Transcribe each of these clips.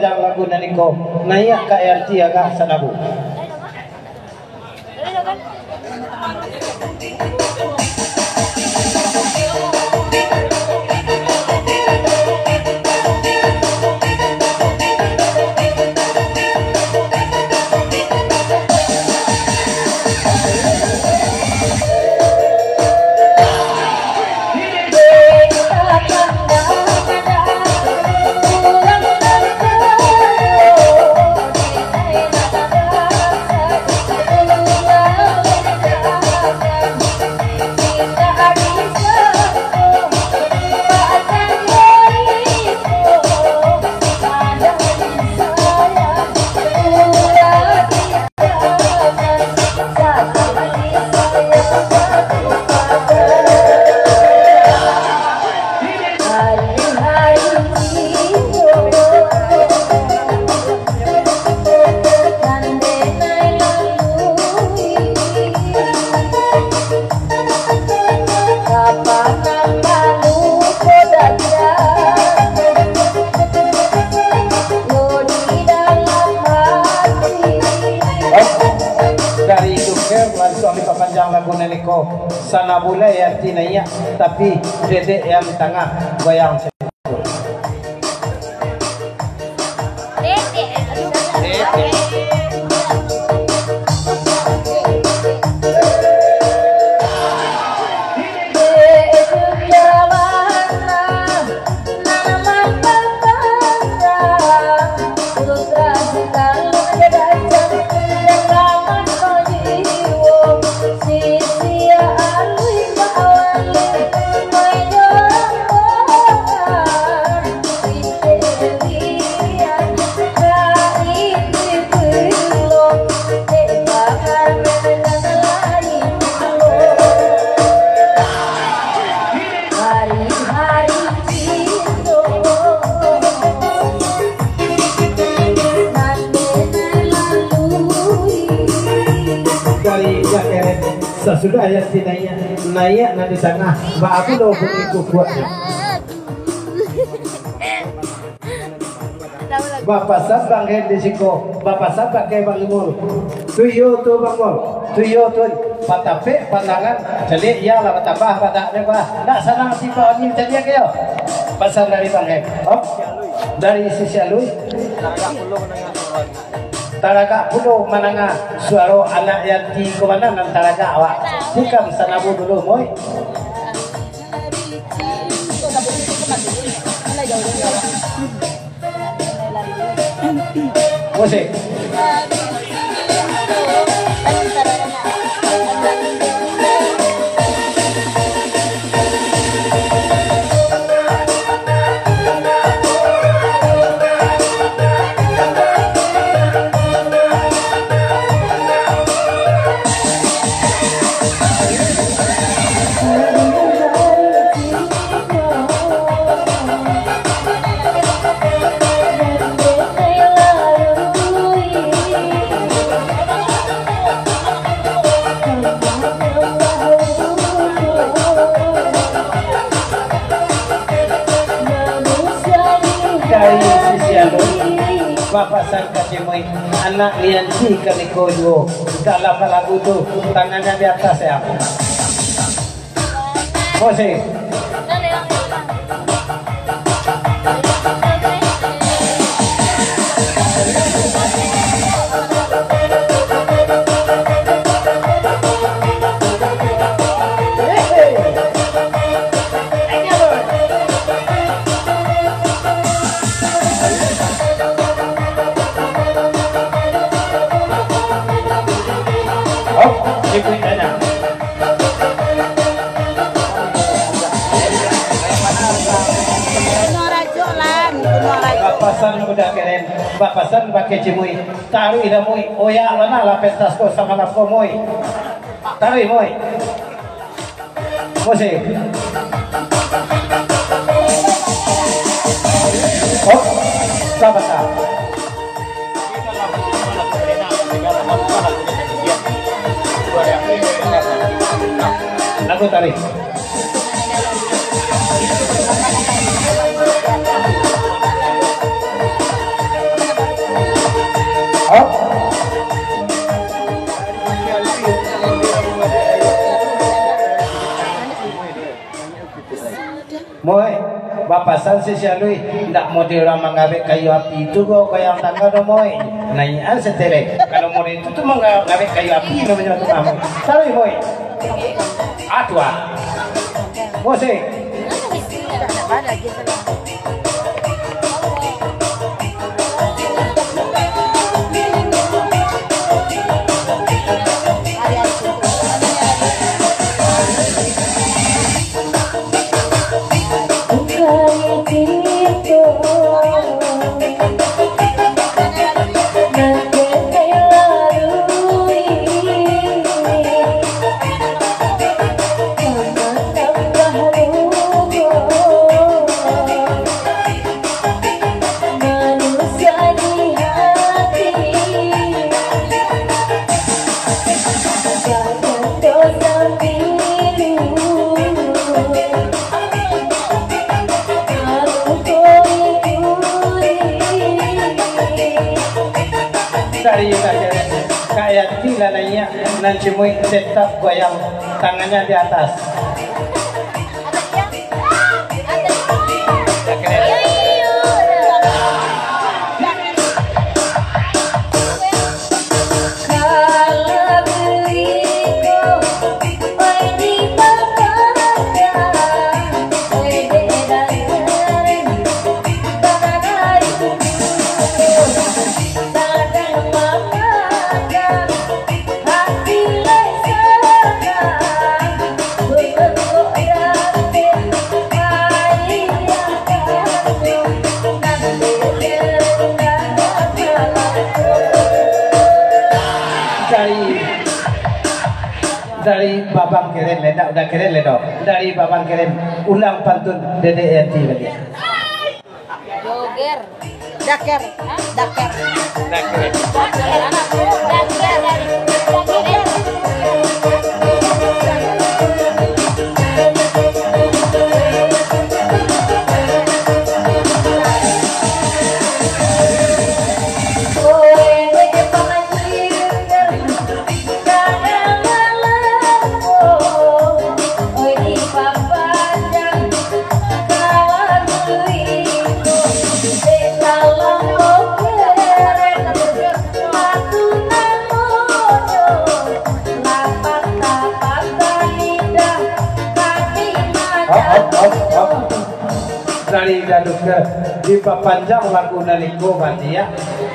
panjang lagu naniko naik ka RT agak sanabu. Sana boleh yang tinanya tapi dedek yang di tengah goyang sudah ya tinanya naik nanti sana mbak aku lo ikut buatnya bapak sabang di siko bapak sabang ke bang imul tuyo tu bang imul tuyo tu patape pandangan jadi ya lah tambah pada apa nak sana si pak ini jadi kyo pasal dari bang dari sisi alui Taraga pulo mananga suaro anak yang di komandan taraga awak bukan sanabu dulu moy musik Bapak sangka cemoi anak lianci kami koyo dalam lagu tu tangannya di atas ya musik Bapasan udah keren, bapasan pakai cemui, taruh ida mui, oya mana lah pentas ko sama lah ko mui, taruh mui, musik, oh, sahabat sah, lagu tarik. Moy, bapasan si Shalui, nak mau diorang mengawet kayu api itu kok kayak tangga do moy. Nanya setere, kalau mau itu tuh mengawet kayu api namanya tuh kamu. Shalui moy, atua, mose. Kayak gila nanya nanti mau tetap goyang tangannya di atas. Dari babang keren ledak udah keren ledak dari babang keren ulang pantun Dede Eti lagi. Joger, daker, daker, Daker. Dari daduke di panjang lagu naliko batia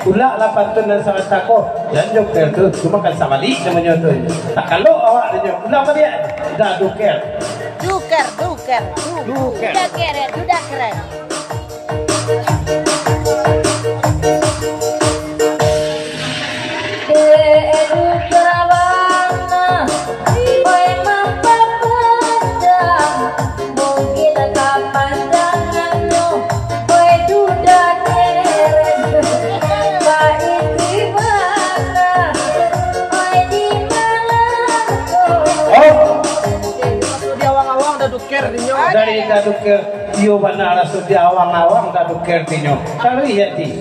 ulah lah pantun dan sangat tako dan joker tu cuma kan sama li namanya tu tak kalau awak dia ulah apa dia daduker duker, duker, Duker. duda keren. dari daduker yo bana rasul di awang-awang daduker tinyo kalau iya ti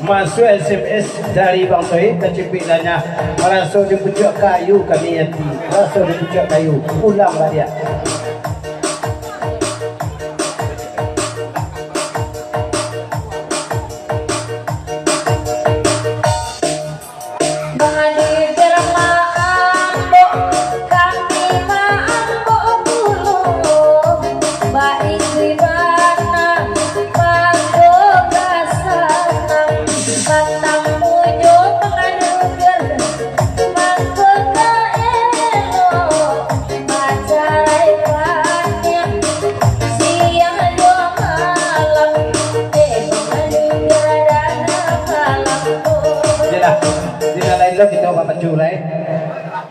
masuk SMS dari Bang Sohib kecipilannya merasa di pucuk kayu kami hati merasa di pucuk kayu ulanglah dia Bye.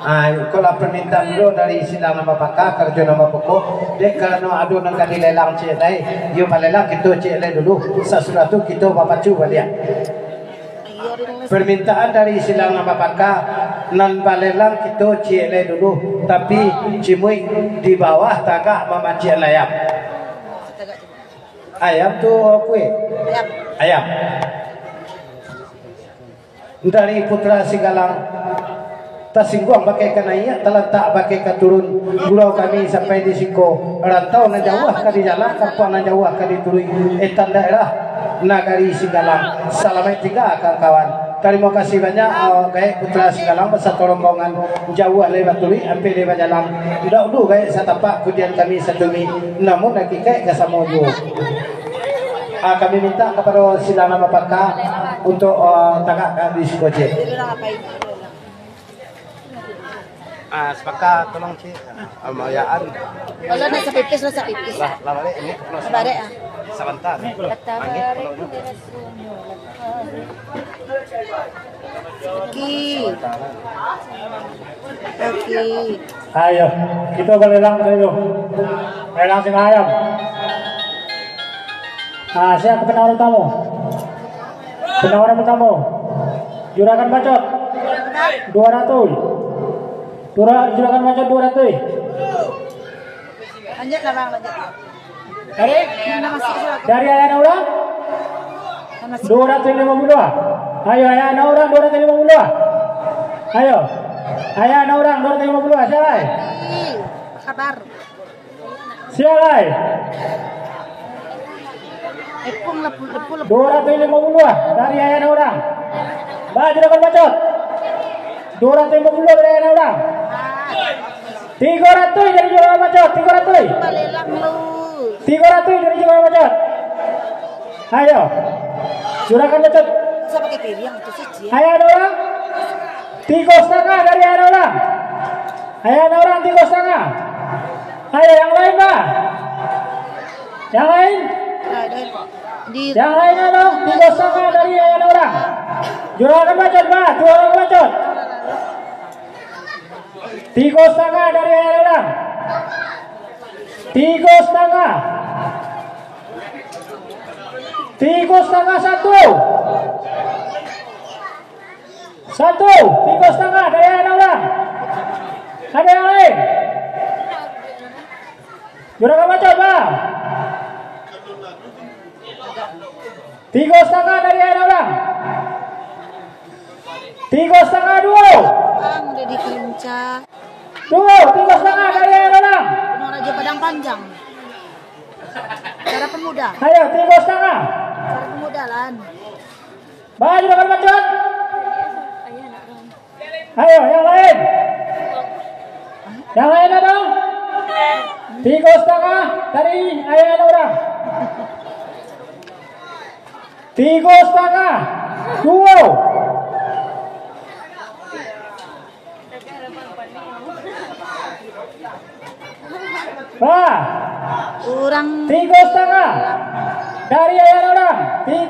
Kalau permintaan dulu dari sidang nama pakar kerja nama pokok dek kalau adu nang kali lelang cek dai yo malelang kita cek le dulu sesuatu kita bapacu balik permintaan dari sidang nama pakar nan balelang kita cek le dulu tapi cimui di bawah tagak mama cek ayam ayam tu kue ayam dari putra Sigalang tasingguang pakai kanaya terletak pakai keturun gurau kami sampai di Siko rantau na jauh kali jalan kampung na jauh kali turun etan daerah nagari Sigalang salamai tiga kawan terima kasih banyak kayak putra Sigalang bersatu rombongan jauh lewat turi sampai lewat jalan udah dulu kayak satapak kemudian kami setumi namun lagi kayak kesamojo kami minta kepada sidang nama pakar untuk tagak di Siko cek sepakat tolong cik amayaan kalau nak sapipis lo sapipis lah balik ini balik sebentar Oke. Ayo kita balelang dulu lelang sing ayam siapa penawaran tamu juragan bacot 200 juragan macam 200. Lanjut lah bang, lanjut. Dari ayah orang 250. Ayo ayah orang 250. Ayo ayah orang 250. Siapa? Kabar. Siapa? Epung lepul 250 dari ayah orang. Bah juragan bacot 250 dari ayah orang. 300 dari juragan bacot 300. Balelang lu. 300 dari juragan bacot. Ayo juragan bacot. Saya pakai piring itu sih. Ayah orang 3,5 dari ayah orang. Ayah orang 3,5. Ayo yang lain bah. Yang lain. Yang lain dong 3,5 dari ayah orang. Juragan bacot bah, juragan bacot. 3,5 dari ayah orang. 3,5. 3,5 satu 3,5 dari ayah orang. Ada yang lain? Juragan bacot bah. 3,5 dari ayah orang. 3,5 dua. Bang udah dikincah. 3,5 dari ayah orang. Penuh Raja Padang Panjang. Cara pemuda. Ayo 3,5. Cara pemuda lan. Bah juragan bacot. Ayo yang lain. Yang lain ada? 3,5 dari ayah orang. 3,5 dua. Bah Kurang 3,5 dari ayah orang. 3